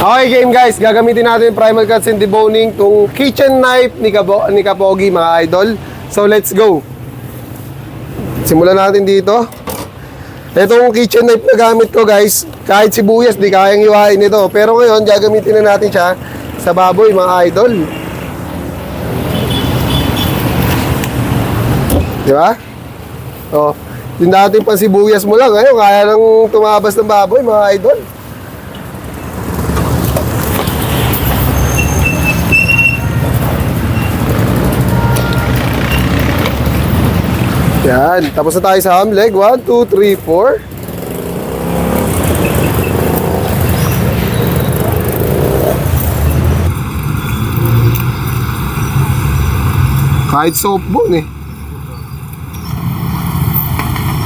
Okay game guys, gagamitin natin yung primal cuts and deboning tong kitchen knife ni Kapogi mga idol. So let's go. Simulan natin dito. Itong kitchen knife na gamit ko guys, kahit sibuyas di kayang iwain ito. Pero ngayon gagamitin na natin siya sa baboy mga idol. Di ba? Oh, yung dating pang sibuyas mo lang, ngayon kaya nang tumabas ng baboy mga idol. Yan, tapos na tayo sa ham leg. 1, 2, 3, 4. Kahit soft bone eh.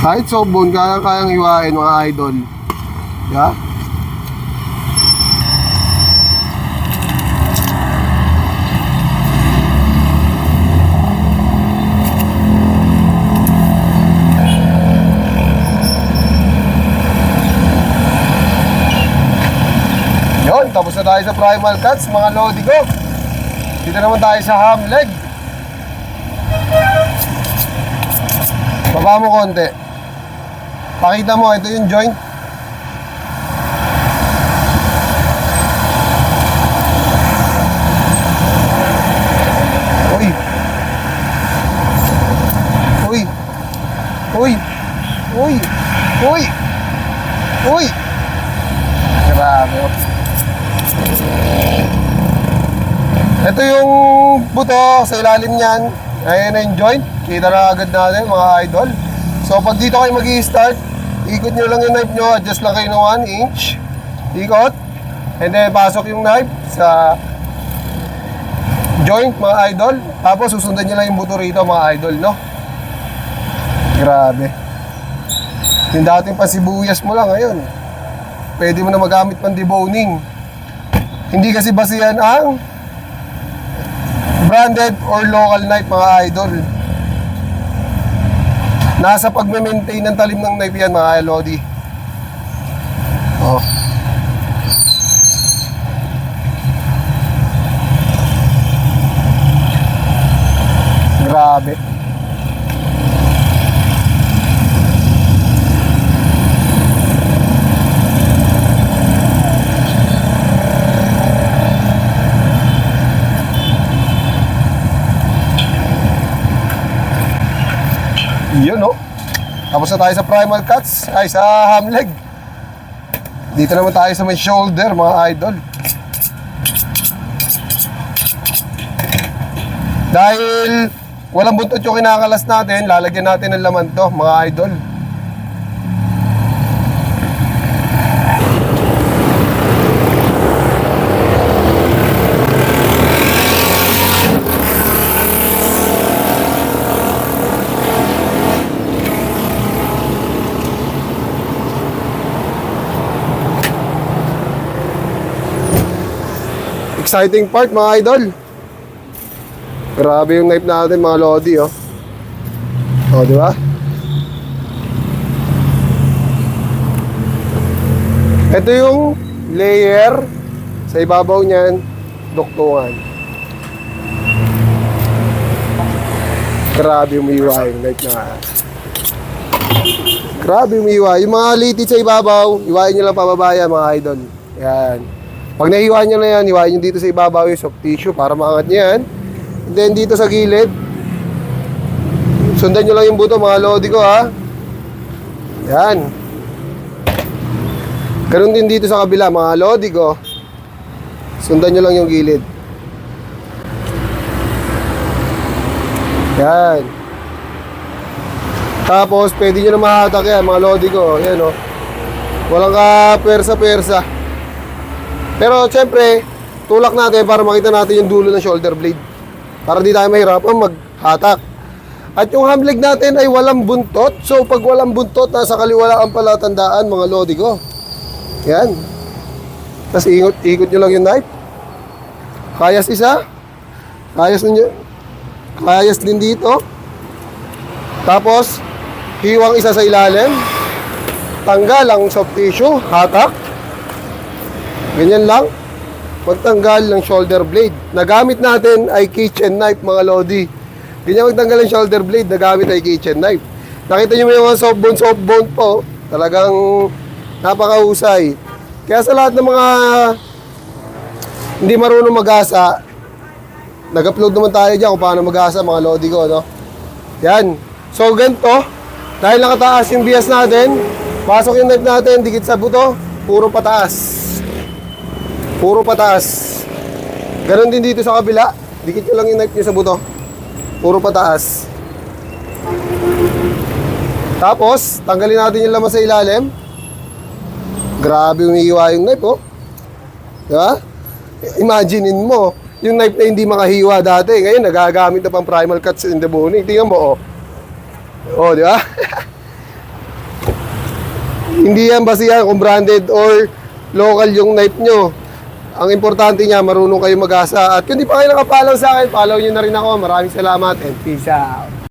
Kahit soft bone, kayang iwain mga idol. Yeah. Tapos na tayo sa primal cuts mga lodi ko. Dito naman tayo sa ham leg. Baba mo konti. Pakita mo, ito yung joint. Uy. Uy. Uy. Uy. Uy. Uy. Grabe. Ito yung buto sa ilalim niyan. Ayan na yung joint. Kita na agad natin mga idol. So pag dito kayo mag-i-start, ikot nyo lang yung knife nyo. Adjust lang kayo ng 1 inch. Ikot. And then pasok yung knife sa joint mga idol. Tapos susundan nyo lang yung buto rito mga idol, no? Grabe. Yung dating pasibuyas mo lang ngayon, pwede mo na magamit pang deboning. Hindi kasi basihan ang branded or local knife mga idol. Nasa pagme-maintain ng talim ng knife yan mga lodi. Oh. Grabe. Yun no. Tapos na tayo sa primal cuts. Ay sa ham leg. Dito naman tayo sa may shoulder mga idol. Dahil walang buntot yung kinakalas natin, lalagyan natin ng laman to mga idol. Exciting part mga idol. Grabe yung knife natin mga lodi oh. Oh, di ba? Ito yung layer sa ibabaw niyan, duktungan. Grabe umiwa yung knife na. Grabe umiwa. Yung mga litit sa ibabaw, iwain nyo lang pababa yan mga idol. Yan. Pag nahiwa nyo na yan, hiwain nyo dito sa ibabaw yung soft tissue para maangat nyo yan. And then dito sa gilid, sundan nyo lang yung buto mga lodi ko ha. Yan. Ganun din dito sa kabila mga lodi ko. Sundan nyo lang yung gilid. Yan. Tapos pwede nyo na mahatak yan mga lodi ko. Yan o. Walang ka persa-persa. Pero syempre, tulak natin para makita natin yung dulo ng shoulder blade. Para di tayo mahirapan maghatak. At yung ham leg natin ay walang buntot. So pag walang buntot, nasa kaliwa ang palatandaan mga lodi ko. Yan. Tapos ikot nyo lang yung knife. Kayas isa. Kayas ninyo. Kayas din dito. Tapos, hiwang isa sa ilalim. Tanggal ang soft tissue. Hatak. Ganyan lang. magtanggal ng shoulder blade. Nagamit natin ay kitchen knife, mga lodi. Ganyan magtanggal ng shoulder blade, nagamit ay kitchen knife. Nakita nyo yung mga soft bone po, talagang napakahusay. Kaya sa lahat ng mga hindi marunong mag-asa, nag-upload naman tayo dyan kung paano mag-asa, mga lodi ko, no? Yan. So, ganito, dahil nakataas yung bias natin, pasok yung knife natin, dikit sa buto, puro pataas. Puro pataas. Ganon din dito sa kabila, dikit nyo lang yung knife nyo sa buto, puro pataas. Tapos, tanggalin natin yung laman sa ilalim. Grabe umiiwa yung knife, oh. Diba? Imaginein mo, yung knife na hindi makahiwa dati, ngayon nagagamit na pang primal cuts in the boning. Tingnan mo, oh. Oh, di ba? Hindi yan basihan kung branded or local yung knife nyo. Ang importante niya, marunong kayo mag-asa. At kung di pa kayo nakafollow sa akin, follow nyo na rin ako. Maraming salamat and peace out.